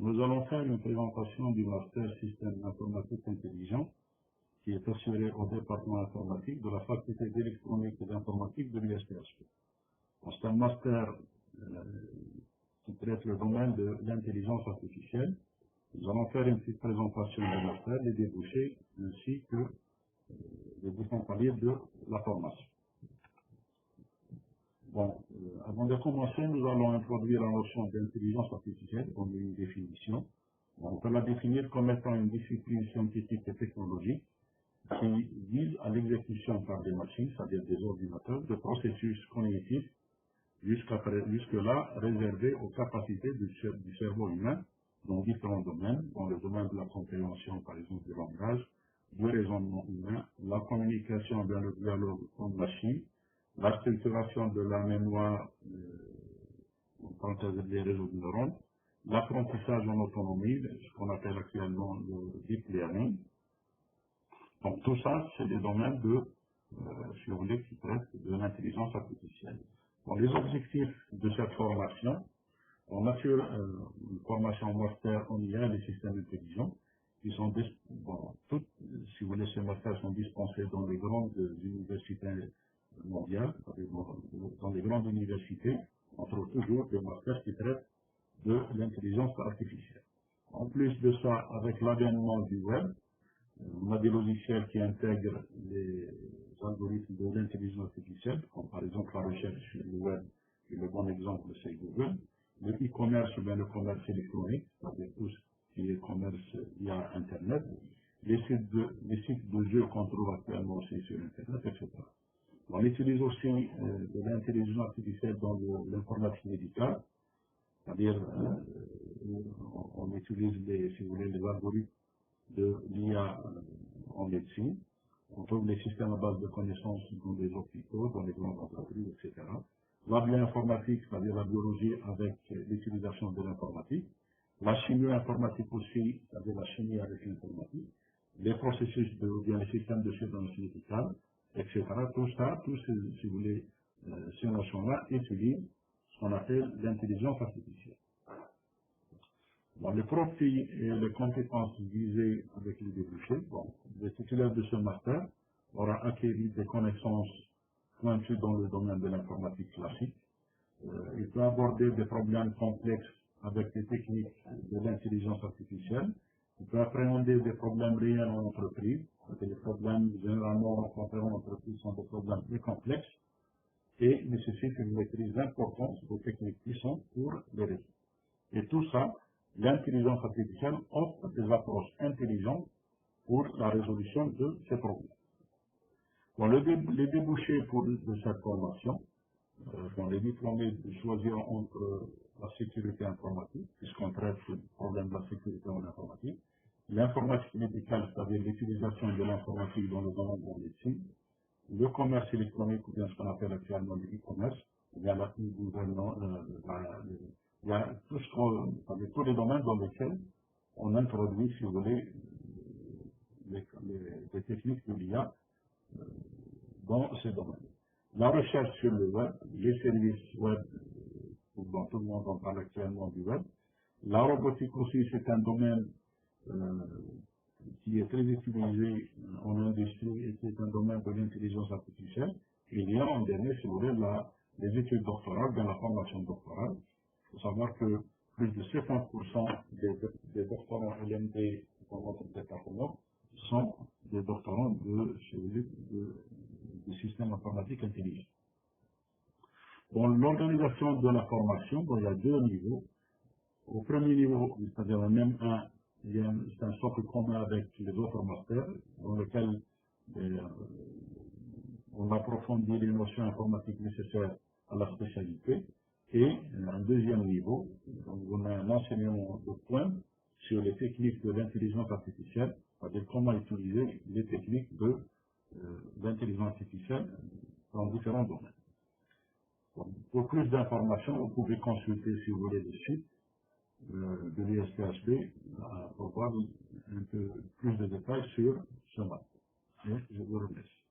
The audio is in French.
Nous allons faire une présentation du master système informatique intelligent qui est assuré au département informatique de la faculté d'électronique et d'informatique de l'USPHP. C'est un master qui traite le domaine de l'intelligence artificielle. Nous allons faire une petite présentation du master, les débouchés, ainsi que les différents paliers de la formation. Bon, avant de commencer, nous allons introduire la notion d'intelligence artificielle comme une définition. On peut la définir comme étant une discipline scientifique et technologique qui vise à l'exécution par des machines, c'est-à-dire des ordinateurs, de processus cognitifs jusque-là réservés aux capacités du cerveau humain dans différents domaines, dans le domaine de la compréhension, par exemple, du langage, du raisonnement humain, la communication vers le dialogue homme-machine, la structuration de la mémoire, en parenthèse des réseaux de neurones, l'apprentissage en autonomie, ce qu'on appelle actuellement le deep learning. Donc tout ça, c'est des domaines si vous voulez, qui traitent de l'intelligence artificielle. Bon, les objectifs de cette formation, on assure une formation en master en IA et les systèmes intelligents, qui sont, toutes, si vous voulez, ces masters sont dispensés dans les grandes universités mondiales, dans les grandes universités, on trouve toujours des masters qui traitent de l'intelligence artificielle. En plus de ça, avec l'avènement du web, on a des logiciels qui intègrent les algorithmes de l'intelligence artificielle, comme par exemple la recherche sur le web, et le bon exemple c'est Google, le e-commerce ou bien le commerce électronique, c'est-à-dire tout ce qui est commerce via Internet, les sites de jeux qu'on trouve actuellement aussi sur Internet, etc. On utilise aussi de l'intelligence artificielle dans l'informatique médicale, c'est-à-dire on utilise si vous voulez, les algorithmes de l'IA en médecine. On trouve les systèmes à base de connaissances dans les hôpitaux, dans les grandes entreprises, etc. La bioinformatique, c'est-à-dire la biologie avec l'utilisation de l'informatique. La chimio-informatique aussi, c'est-à-dire la chimie avec l'informatique. Les processus bien les systèmes de surveillance médicale, etc. Tout ça, si vous voulez, ces notions-là utilisent ce qu'on appelle l'intelligence artificielle. Bon, les profils et les compétences visées avec les débouchés, le titulaire de ce master aura acquis des connaissances pointues dans le domaine de l'informatique classique. Il peut aborder des problèmes complexes avec des techniques de l'intelligence artificielle. Il peut appréhender des problèmes réels en entreprise. Les problèmes généralement rencontrés en entreprise sont des problèmes plus complexes et nécessitent une maîtrise importante des techniques puissantes pour les résoudre. Et tout ça, l'intelligence artificielle offre des approches intelligentes pour la résolution de ces problèmes. Bon, les débouchés de cette formation, les diplômés choisiront entre la sécurité informatique, puisqu'on traite le problème de la sécurité en informatique, l'informatique médicale, c'est-à-dire l'utilisation de l'informatique dans le domaine de la médecine, le commerce électronique, ou bien ce qu'on appelle actuellement le e-commerce, il y a il y a tous les domaines dans lesquels on introduit, si vous voulez, les techniques de l'IA dans ces domaines. La recherche sur le web, les services web, dont tout le monde en parle actuellement du web. La robotique aussi, c'est un domaine qui est très utilisé en industrie et qui est un domaine de l'intelligence artificielle. Et il y a en dernier, si vous voulez, les études doctorales, dans la formation doctorale. Il faut savoir que plus de 50% des doctorants LMD dans notre département sont des doctorants de systèmes informatiques intelligents. Dans l'organisation de la formation, il y a deux niveaux. Au premier niveau, c'est-à-dire le même 1, c'est un socle commun avec les autres masters, dans lequel on approfondit les notions informatiques nécessaires à la spécialité. Et un deuxième niveau, on a un enseignement de pointe sur les techniques de l'intelligence artificielle, c'est-à-dire comment utiliser les techniques de l'intelligence artificielle dans différents domaines. Bon, pour plus d'informations, vous pouvez consulter, si vous voulez, le site de l'USPHP pour voir un peu plus de détails sur ce matin. Je vous remercie.